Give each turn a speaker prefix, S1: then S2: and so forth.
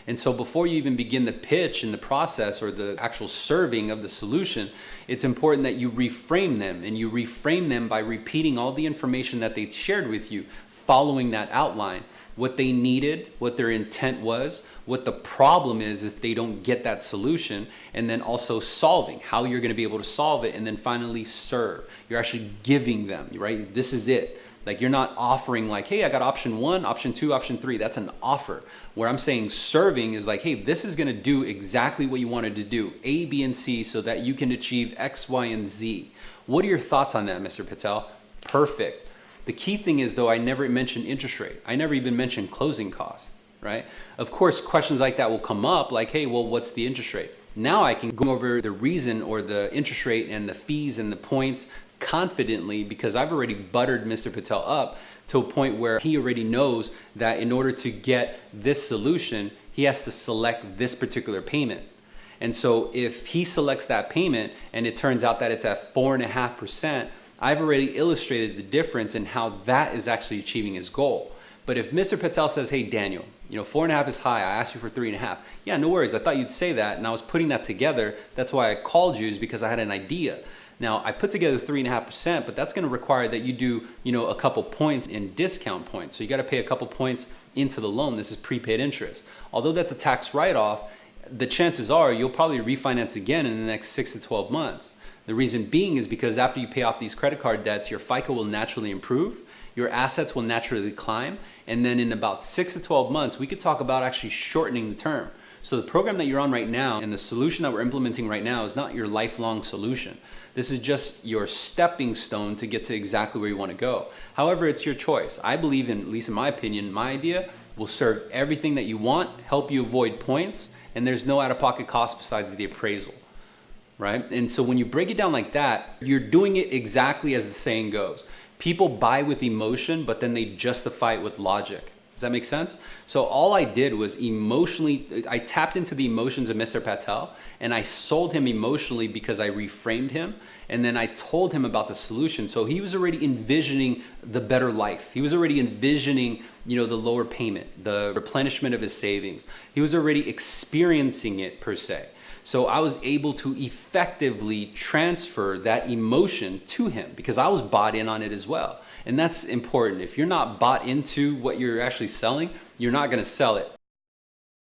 S1: And so before you even begin the pitch and the process or the actual serving of the solution, it's important that you reframe them, and you reframe them by repeating all the information that they shared with you, following that outline, what they needed, what their intent was, what the problem is if they don't get that solution, and then also solving, how you're gonna be able to solve it, and then finally serve. You're actually giving them, right? This is it. Like, you're not offering like, hey, I got option 1, option 2, option 3. That's an offer. Where I'm saying serving is like, hey, this is gonna do exactly what you wanted to do, A, B, and C, so that you can achieve X, Y, and Z. What are your thoughts on that, Mr. Patel? Perfect. The key thing is, though, I never mentioned interest rate. I never even mentioned closing costs, right? Of course, questions like that will come up like, hey, well, what's the interest rate? Now I can go over the reason or the interest rate and the fees and the points confidently, because I've already buttered Mr. Patel up to a point where he already knows that in order to get this solution, he has to select this particular payment. And so if he selects that payment and it turns out that it's at 4.5%, I've already illustrated the difference in how that is actually achieving his goal. But if Mr. Patel says, hey, Daniel, 4.5 is high, I asked you for 3.5. Yeah, no worries, I thought you'd say that, and I was putting that together. That's why I called you, is because I had an idea. Now, I put together 3.5%, but that's gonna require that you do, a couple points in discount points. So you gotta pay a couple points into the loan. This is prepaid interest. Although that's a tax write-off, the chances are you'll probably refinance again in the next 6 to 12 months. The reason being is because after you pay off these credit card debts, your FICO will naturally improve, your assets will naturally climb, and then in about 6 to 12 months, we could talk about actually shortening the term. So the program that you're on right now and the solution that we're implementing right now is not your lifelong solution. This is just your stepping stone to get to exactly where you want to go. However, it's your choice. I believe, at least in my opinion, my idea will serve everything that you want, help you avoid points, and there's no out-of-pocket cost besides the appraisal, right? And so when you break it down like that, you're doing it exactly as the saying goes. People buy with emotion, but then they justify it with logic. Does that make sense? So all I did was I tapped into the emotions of Mr. Patel, and I sold him emotionally because I reframed him, and then I told him about the solution. So he was already envisioning the better life. He was already envisioning, the lower payment, the replenishment of his savings. He was already experiencing it per se. So I was able to effectively transfer that emotion to him because I was bought in on it as well. And that's important. If you're not bought into what you're actually selling, you're not gonna sell it.